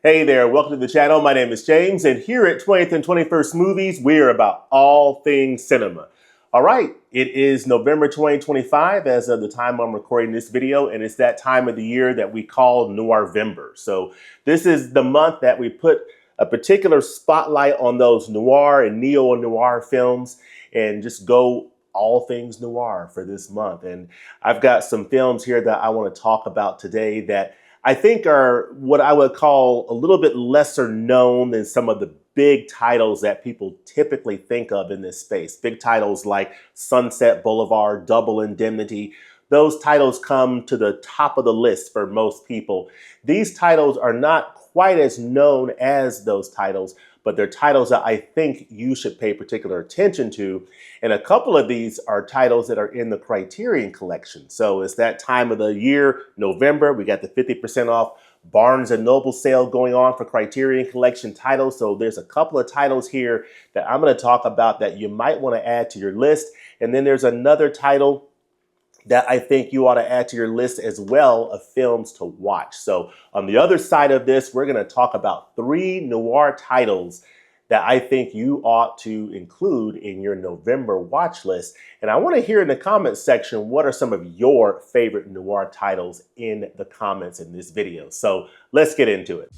Hey there, welcome to the channel. My name is James, and here at 20th and 21st Movies, we're about all things cinema. All right, it is November 2025 as of the time I'm recording this video, and it's that time of the year that we call Noirvember. So this is the month that we put a particular spotlight on those noir and neo-noir films and just go all things noir for this month. And I've got some films here that I want to talk about today that I think are what I would call a little bit lesser known than some of the big titles that people typically think of in this space. Big titles like Sunset Boulevard, Double Indemnity. Those titles come to the top of the list for most people. These titles are not quite as known as those titles, but they're titles that I think you should pay particular attention to. And a couple of these are titles that are in the Criterion collection. So it's that time of the year, November. We got the 50% off Barnes & Noble sale going on for Criterion collection titles. So there's a couple of titles here that I'm going to talk about that you might want to add to your list. And then there's another title that I think you ought to add to your list as well of films to watch. So on the other side of this, we're going to talk about 3 noir titles that I think you ought to include in your November watch list. And I want to hear in the comments section, what are some of your favorite noir titles in the comments in this video. So let's get into it.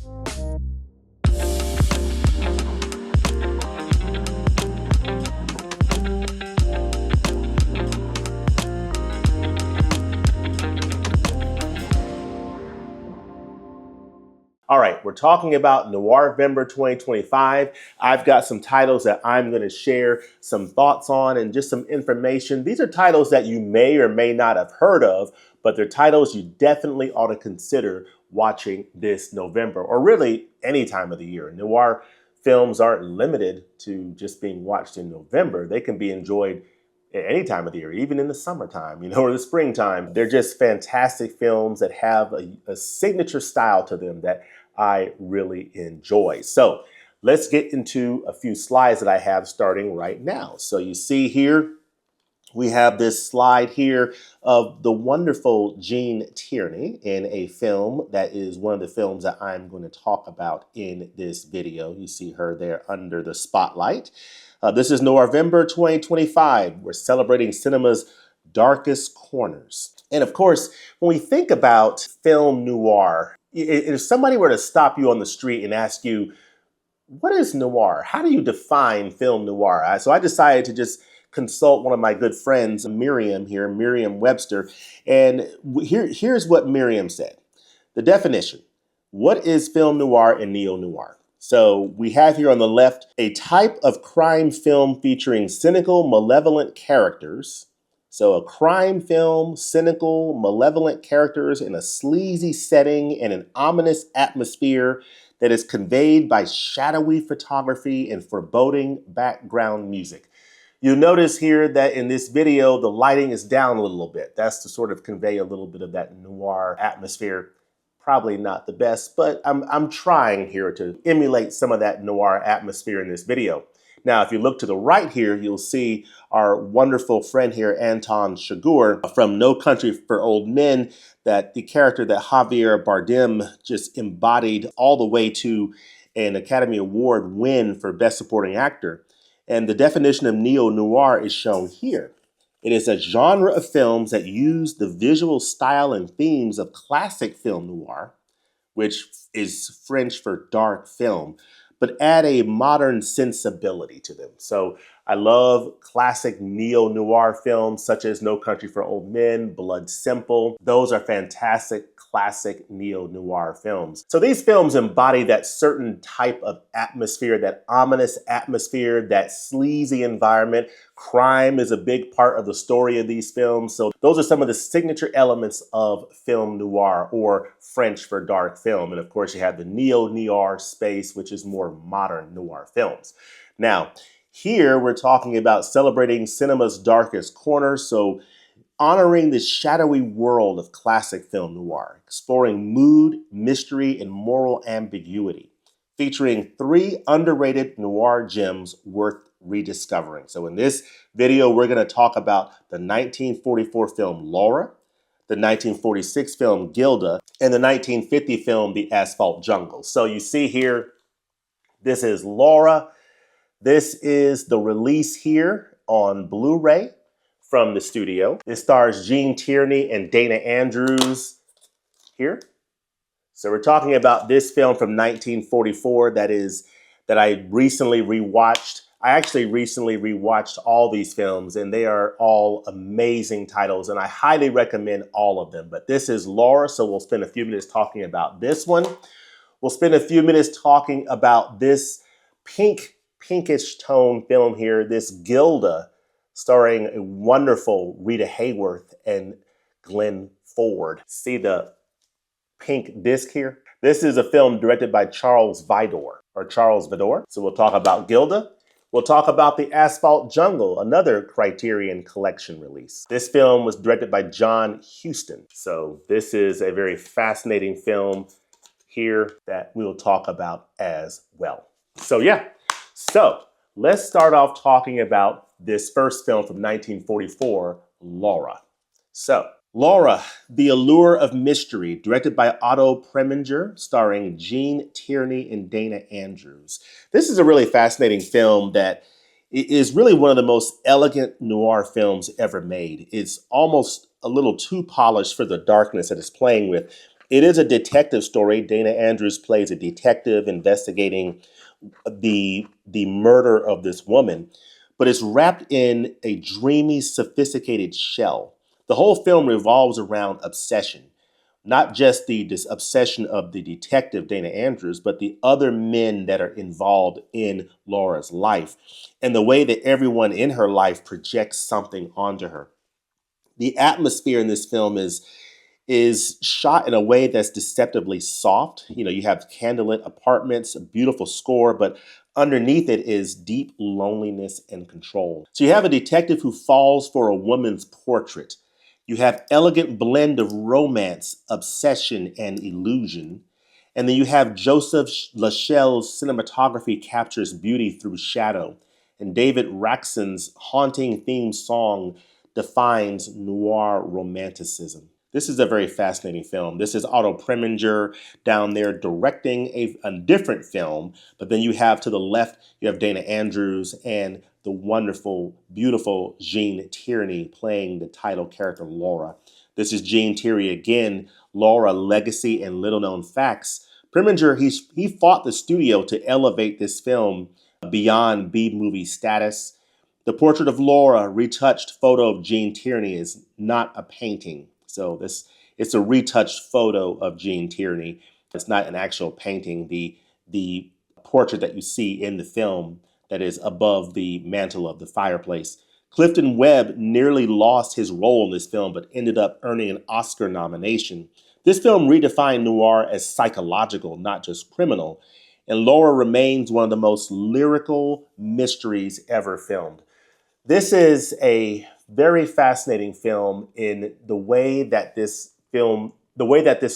All right, we're talking about Noirvember 2025. I've got some titles that I'm going to share some thoughts on and just some information. These are titles that you may or may not have heard of, but they're titles you definitely ought to consider watching this November, or really any time of the year. Noir films aren't limited to just being watched in November. They can be enjoyed at any time of the year, even in the summertime, or the springtime. They're just fantastic films that have a signature style to them that I really enjoy. So let's get into a few slides that I have starting right now. So you see here, we have this slide here of the wonderful Jean Tierney in a film that is one of the films that I'm going to talk about in this video. You see her there under the spotlight. This is Noirvember 2025. We're celebrating cinema's darkest corners. And of course, when we think about film noir, if somebody were to stop you on the street and ask you, what is noir? How do you define film noir? So I decided to just consult one of my good friends, Merriam-Webster. And here's what Merriam said. The definition: what is film noir and neo-noir? So we have here on the left a type of crime film featuring cynical, malevolent characters. So a crime film, cynical, malevolent characters in a sleazy setting and an ominous atmosphere that is conveyed by shadowy photography and foreboding background music. You'll notice here that in this video, the lighting is down a little bit. That's to sort of convey a little bit of that noir atmosphere. Probably not the best, but I'm trying here to emulate some of that noir atmosphere in this video. Now, if you look to the right here, you'll see our wonderful friend here, Anton Chigurh, from No Country for Old Men, that the character that Javier Bardem just embodied all the way to an Academy Award win for Best Supporting Actor. And the definition of neo-noir is shown here. It is a genre of films that use the visual style and themes of classic film noir, which is French for dark film, but add a modern sensibility to them. So I love classic neo-noir films such as No Country for Old Men, Blood Simple. Those are fantastic classic neo-noir films. So these films embody that certain type of atmosphere, that ominous atmosphere, that sleazy environment. Crime is a big part of the story of these films. So those are some of the signature elements of film noir, or French for dark film. And of course you have the neo-noir space, which is more modern noir films. Now, here we're talking about celebrating cinema's darkest corners. So honoring the shadowy world of classic film noir, exploring mood, mystery, and moral ambiguity, featuring 3 underrated noir gems worth rediscovering. So in this video, we're going to talk about the 1944 film Laura, the 1946 film Gilda, and the 1950 film The Asphalt Jungle. So you see here, this is Laura. This is the release here on Blu-ray from the studio. It stars Gene Tierney and Dana Andrews here. So we're talking about this film from 1944 that I recently rewatched. I actually recently rewatched all these films, and they are all amazing titles, and I highly recommend all of them. But this is Laura, so we'll spend a few minutes talking about this one. We'll spend a few minutes talking about this pinkish tone film here, this Gilda, starring a wonderful Rita Hayworth and Glenn Ford. See the pink disc here? This is a film directed by Charles Vidor. So we'll talk about Gilda. We'll talk about The Asphalt Jungle, another Criterion Collection release. This film was directed by John Huston. So this is a very fascinating film here that we'll talk about as well. So let's start off talking about this first film from 1944, Laura. So, Laura, The Allure of Mystery, directed by Otto Preminger, starring Gene Tierney and Dana Andrews. This is a really fascinating film that is really one of the most elegant noir films ever made. It's almost a little too polished for the darkness that it's playing with. It is a detective story. Dana Andrews plays a detective investigating the murder of this woman, but it's wrapped in a dreamy, sophisticated shell. The whole film revolves around obsession, not just this obsession of the detective, Dana Andrews, but the other men that are involved in Laura's life and the way that everyone in her life projects something onto her. The atmosphere in this film is shot in a way that's deceptively soft. You know, you have candlelit apartments, a beautiful score, but underneath it is deep loneliness and control. So you have a detective who falls for a woman's portrait. You have elegant blend of romance, obsession, and illusion. And then you have Joseph Lachelle's cinematography captures beauty through shadow. And David Raxon's haunting theme song defines noir romanticism. This is a very fascinating film. This is Otto Preminger down there directing a different film, but then you have to the left, you have Dana Andrews and the wonderful, beautiful Gene Tierney playing the title character Laura. This is Gene Tierney again, Laura, Legacy and Little Known Facts. Preminger, he fought the studio to elevate this film beyond B-movie status. The portrait of Laura, retouched photo of Gene Tierney, is not a painting. So it's a retouched photo of Gene Tierney. It's not an actual painting. The portrait that you see in the film that is above the mantle of the fireplace. Clifton Webb nearly lost his role in this film, but ended up earning an Oscar nomination. This film redefined noir as psychological, not just criminal. And Laura remains one of the most lyrical mysteries ever filmed. This is a very fascinating film in the way that this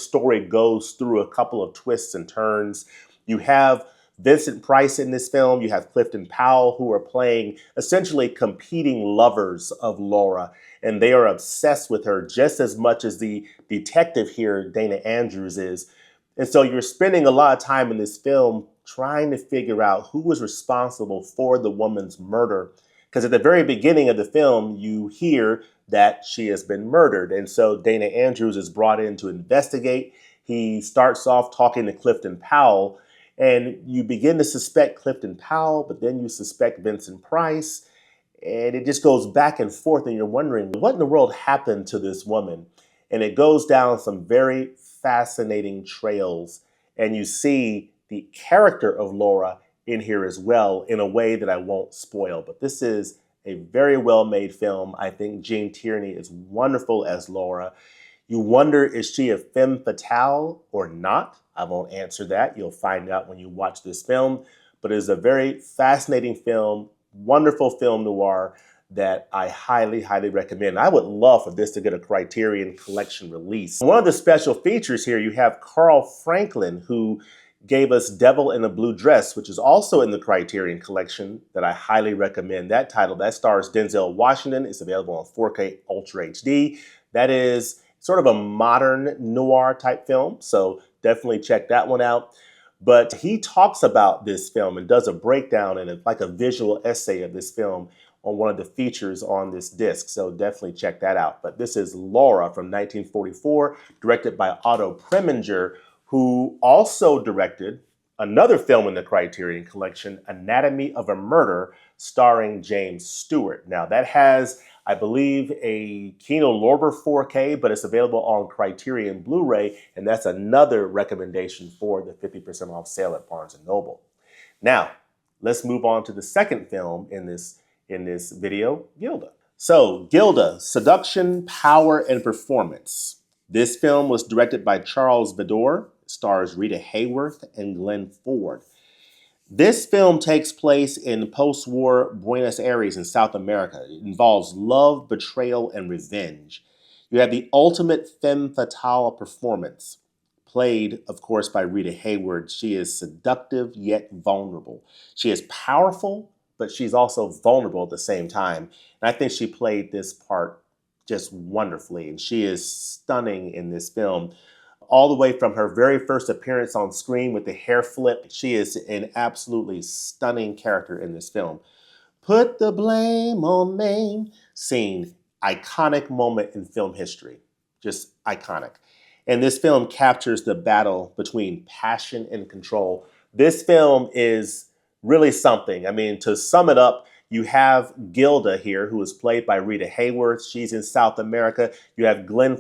story goes through a couple of twists and turns. You have Vincent Price in this film. You have Clifton Powell, who are playing essentially competing lovers of Laura, and they are obsessed with her just as much as the detective here, Dana Andrews, is. And so you're spending a lot of time in this film trying to figure out who was responsible for the woman's murder. Because at the very beginning of the film, you hear that she has been murdered. And so Dana Andrews is brought in to investigate. He starts off talking to Clifton Powell, and you begin to suspect Clifton Powell, but then you suspect Vincent Price. And it just goes back and forth, and you're wondering, what in the world happened to this woman? And it goes down some very fascinating trails, and you see the character of Laura in here as well in a way that I won't spoil. But this is a very well-made film. I think Gene Tierney is wonderful as Laura. You wonder, is she a femme fatale or not? I won't answer that. You'll find out when you watch this film. But it is a very fascinating film, wonderful film noir that I highly, highly recommend. I would love for this to get a Criterion Collection release. One of the special features here, you have Carl Franklin, who gave us Devil in a Blue Dress, which is also in the Criterion Collection that I highly recommend. That title, that stars Denzel Washington. It's available on 4K Ultra HD. That is sort of a modern noir type film. So definitely check that one out. But he talks about this film and does a breakdown and like a visual essay of this film on one of the features on this disc. So definitely check that out. But this is Laura from 1944, directed by Otto Preminger, who also directed another film in the Criterion Collection, Anatomy of a Murder, starring James Stewart. Now that has, I believe, a Kino Lorber 4K, but it's available on Criterion Blu-ray, and that's another recommendation for the 50% off sale at Barnes & Noble. Now, let's move on to the second film in this video, Gilda. So, Gilda, Seduction, Power, and Performance. This film was directed by Charles Vidor, stars Rita Hayworth and Glenn Ford. This film takes place in post-war Buenos Aires in South America. It involves love, betrayal, and revenge. You have the ultimate femme fatale performance, played, of course, by Rita Hayworth. She is seductive yet vulnerable. She is powerful, but she's also vulnerable at the same time. And I think she played this part just wonderfully, and she is stunning in this film. All the way from her very first appearance on screen with the hair flip. She is an absolutely stunning character in this film. Put the blame on me. Scene, iconic moment in film history. Just iconic. And this film captures the battle between passion and control. This film is really something. I mean, to sum it up, you have Gilda here, who is played by Rita Hayworth. She's in South America. You have Glenn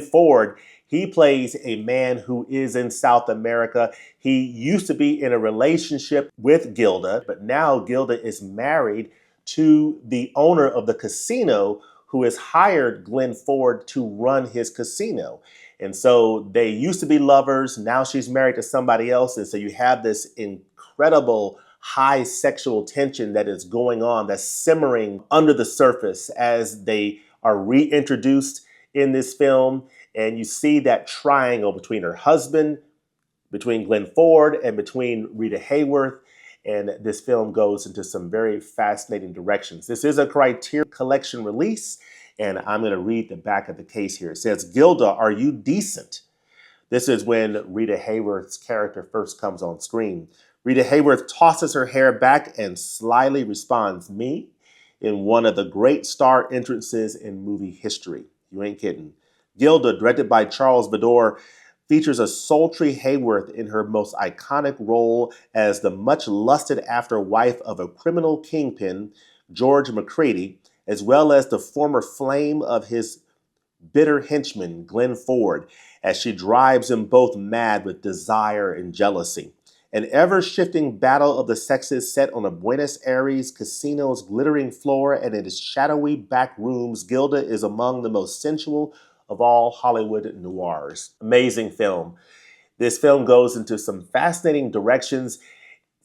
Ford, he plays a man who is in South America. He used to be in a relationship with Gilda, but now Gilda is married to the owner of the casino who has hired Glenn Ford to run his casino. And so they used to be lovers. Now she's married to somebody else. And so you have this incredible high sexual tension that is going on, that's simmering under the surface as they are reintroduced in this film, and you see that triangle between her husband, between Glenn Ford, and between Rita Hayworth, and this film goes into some very fascinating directions. This is a Criterion Collection release, and I'm going to read the back of the case here. It says, Gilda, are you decent? This is when Rita Hayworth's character first comes on screen. Rita Hayworth tosses her hair back and slyly responds, me, in one of the great star entrances in movie history. You ain't kidding. Gilda, directed by Charles Vidor, features a sultry Hayworth in her most iconic role as the much-lusted after wife of a criminal kingpin, George McCready, as well as the former flame of his bitter henchman, Glenn Ford, as she drives them both mad with desire and jealousy. An ever-shifting battle of the sexes set on a Buenos Aires casino's glittering floor and in its shadowy back rooms, Gilda is among the most sensual of all Hollywood noirs. Amazing film. This film goes into some fascinating directions.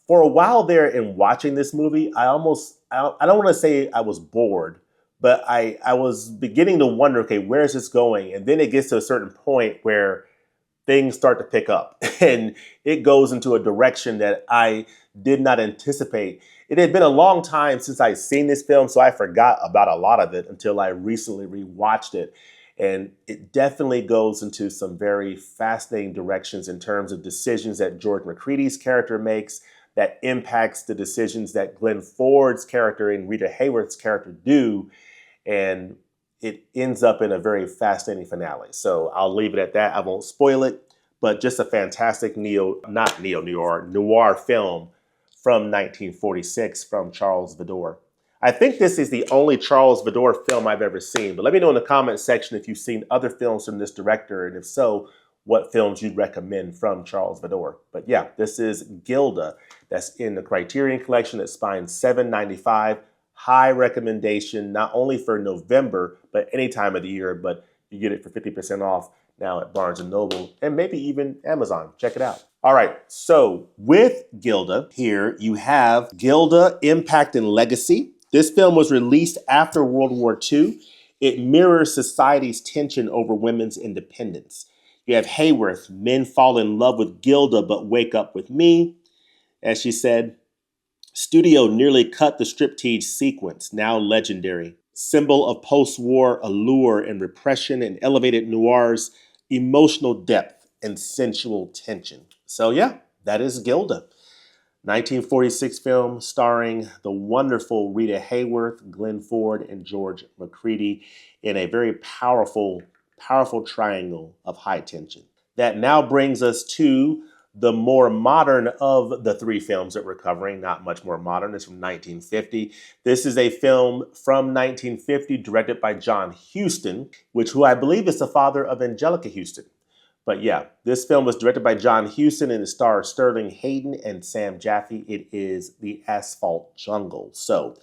For a while there in watching this movie, I don't want to say I was bored, but I was beginning to wonder, okay, where is this going? And then it gets to a certain point where things start to pick up and it goes into a direction that I did not anticipate. It had been a long time since I'd seen this film, so I forgot about a lot of it until I recently rewatched it. And it definitely goes into some very fascinating directions in terms of decisions that George McCready's character makes that impacts the decisions that Glenn Ford's character and Rita Hayworth's character do. And it ends up in a very fascinating finale. So I'll leave it at that. I won't spoil it, but just a fantastic noir film from 1946 from Charles Vidor. I think this is the only Charles Vidor film I've ever seen, but let me know in the comment section if you've seen other films from this director, and if so, what films you'd recommend from Charles Vidor. But yeah, this is Gilda. That's in the Criterion Collection. It's spine $7.95. High recommendation, not only for November, but any time of the year, but you get it for 50% off now at Barnes & Noble and maybe even Amazon. Check it out. All right, so with Gilda here, you have Gilda, Impact and Legacy. This film was released after World War II. It mirrors society's tension over women's independence. You have Hayworth, men fall in love with Gilda but wake up with me. As she said, studio nearly cut the striptease sequence, now legendary. symbol of post-war allure and repression, and elevated noir's emotional depth and sensual tension. So yeah, that is Gilda. 1946 film starring the wonderful Rita Hayworth, Glenn Ford, and George McCready in a very powerful, powerful triangle of high tension. That now brings us to the more modern of the three films that we're covering, not much more modern. It's from 1950. This is a film from 1950 directed by John Huston, who I believe is the father of Angelica Houston. But yeah, this film was directed by John Huston and it stars Sterling Hayden and Sam Jaffe. It is The Asphalt Jungle. So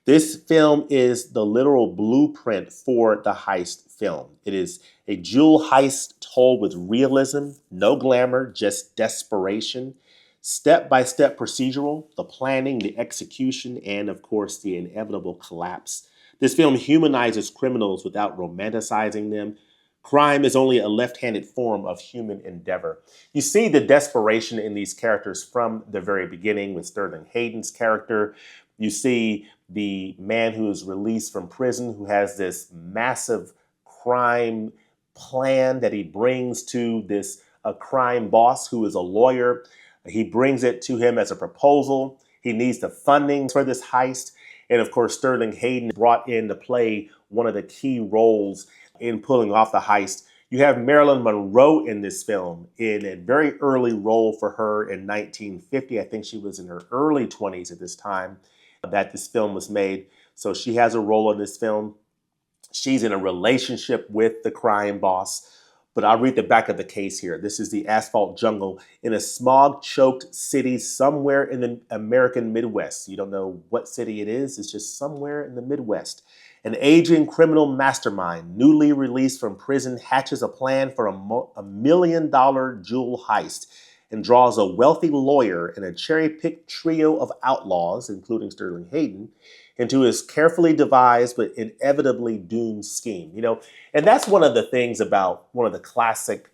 this film is the literal blueprint for the heist film. It is a jewel heist told with realism, no glamour, just desperation, step-by-step procedural, the planning, the execution, and of course the inevitable collapse. This film humanizes criminals without romanticizing them. Crime is only a left-handed form of human endeavor. You see the desperation in these characters from the very beginning with Sterling Hayden's character. You see the man who is released from prison who has this massive crime plan that he brings to this crime boss who is a lawyer. He brings it to him as a proposal. He needs the funding for this heist. And of course, Sterling Hayden brought in to play one of the key roles in pulling off the heist. You have Marilyn Monroe in this film in a very early role for her in 1950. I think she was in her early 20s at this time that this film was made. So she has a role in this film. She's in a relationship with the crime boss. But I'll read the back of the case here. This is the Asphalt Jungle in a smog-choked city somewhere in the American Midwest. You don't know what city it is. It's just somewhere in the Midwest. An aging criminal mastermind, newly released from prison, hatches a plan for a $1 million jewel heist and draws a wealthy lawyer and a cherry-picked trio of outlaws, including Sterling Hayden, into his carefully devised but inevitably doomed scheme. And that's one of the things about one of the classic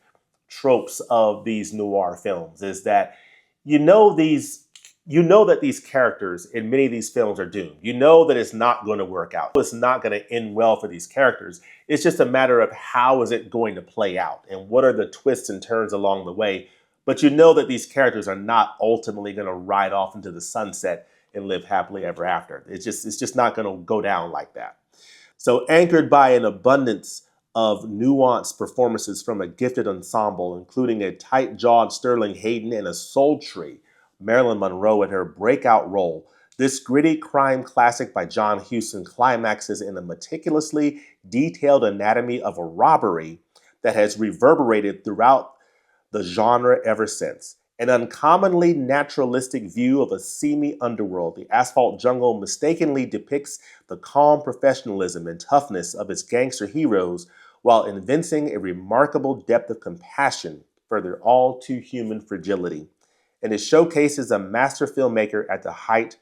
tropes of these noir films is that you know that these characters in many of these films are doomed. You know that it's not going to work out. It's not going to end well for these characters. It's just a matter of how is it going to play out and what are the twists and turns along the way. But you know that these characters are not ultimately going to ride off into the sunset and live happily ever after. It's just not going to go down like that. So anchored by an abundance of nuanced performances from a gifted ensemble, including a tight-jawed Sterling Hayden and a sultry Marilyn Monroe in her breakout role, this gritty crime classic by John Huston climaxes in a meticulously detailed anatomy of a robbery that has reverberated throughout the genre ever since. An uncommonly naturalistic view of a seamy underworld, The Asphalt Jungle mistakenly depicts the calm professionalism and toughness of its gangster heroes while evincing a remarkable depth of compassion for their all-too-human fragility. And it showcases a master filmmaker at the height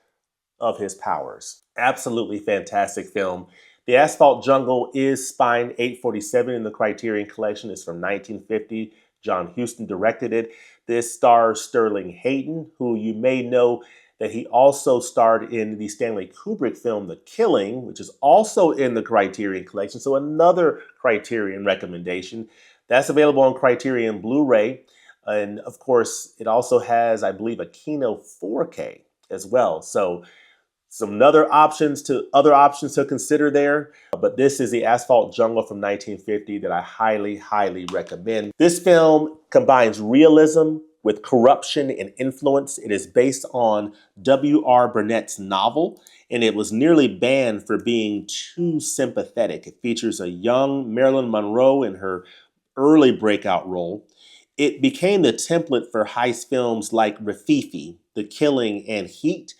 of his powers. Absolutely fantastic film. The Asphalt Jungle is Spine 847 in the Criterion Collection. It's from 1950. John Huston directed it. This stars Sterling Hayden, who you may know that he also starred in the Stanley Kubrick film The Killing, which is also in the Criterion Collection. So another Criterion recommendation. That's available on Criterion Blu-ray. And of course, it also has, I believe, a Kino 4K as well. So some other options to consider there. But this is The Asphalt Jungle from 1950 that I highly, highly recommend. This film combines realism with corruption and influence. It is based on W.R. Burnett's novel, and it was nearly banned for being too sympathetic. It features a young Marilyn Monroe in her early breakout role. It became the template for heist films like Rafifi, The Killing, and Heat.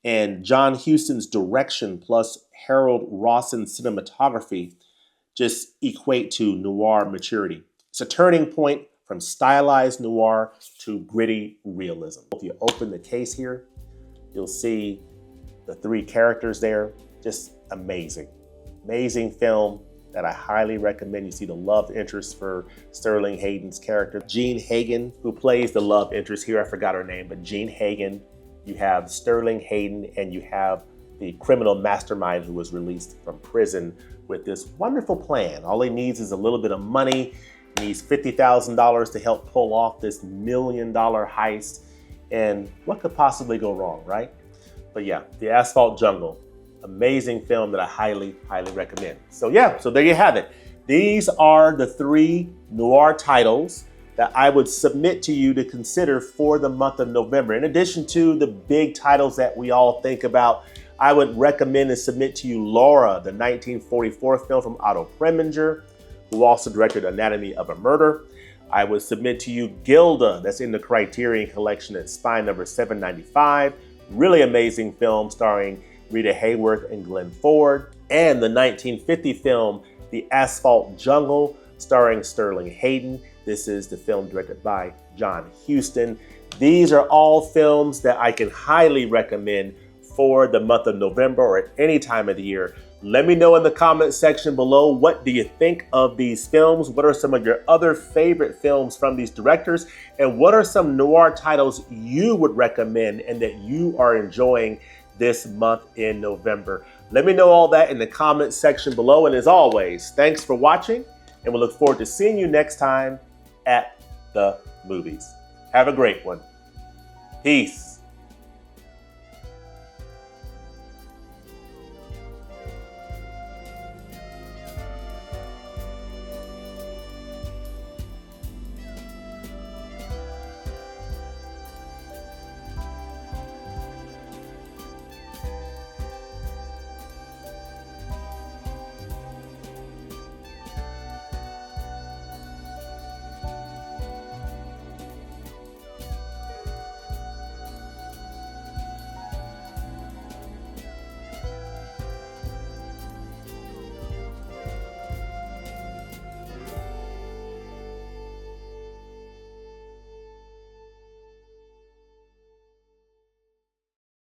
And John Huston's direction plus Harold Rawson's cinematography just equate to noir maturity. It's a turning point from stylized noir to gritty realism. If you open the case here, you'll see the three characters there. Just amazing. Amazing film that I highly recommend. You see the love interest for Sterling Hayden's character. Jean Hagen, who plays the love interest here. I forgot her name, but Jean Hagen. You have Sterling Hayden and you have the criminal mastermind who was released from prison with this wonderful plan. All he needs is a little bit of money. He needs $50,000 to help pull off this $1 million heist. And what could possibly go wrong, right? But yeah, The Asphalt Jungle, amazing film that I highly, highly recommend. So yeah, so there you have it. These are the 3 noir titles that I would submit to you to consider for the month of November. In addition to the big titles that we all think about, I would recommend and submit to you Laura, the 1944 film from Otto Preminger, who also directed Anatomy of a Murder. I would submit to you Gilda, that's in the Criterion Collection at Spine number 795. Really amazing film starring Rita Hayworth and Glenn Ford. And the 1950 film, The Asphalt Jungle, starring Sterling Hayden. This is the film directed by John Huston. These are all films that I can highly recommend for the month of November or at any time of the year. Let me know in the comment section below, what do you think of these films? What are some of your other favorite films from these directors? And what are some noir titles you would recommend and that you are enjoying this month in November? Let me know all that in the comment section below. And as always, thanks for watching, and we'll look forward to seeing you next time at the movies. Have a great one. Peace.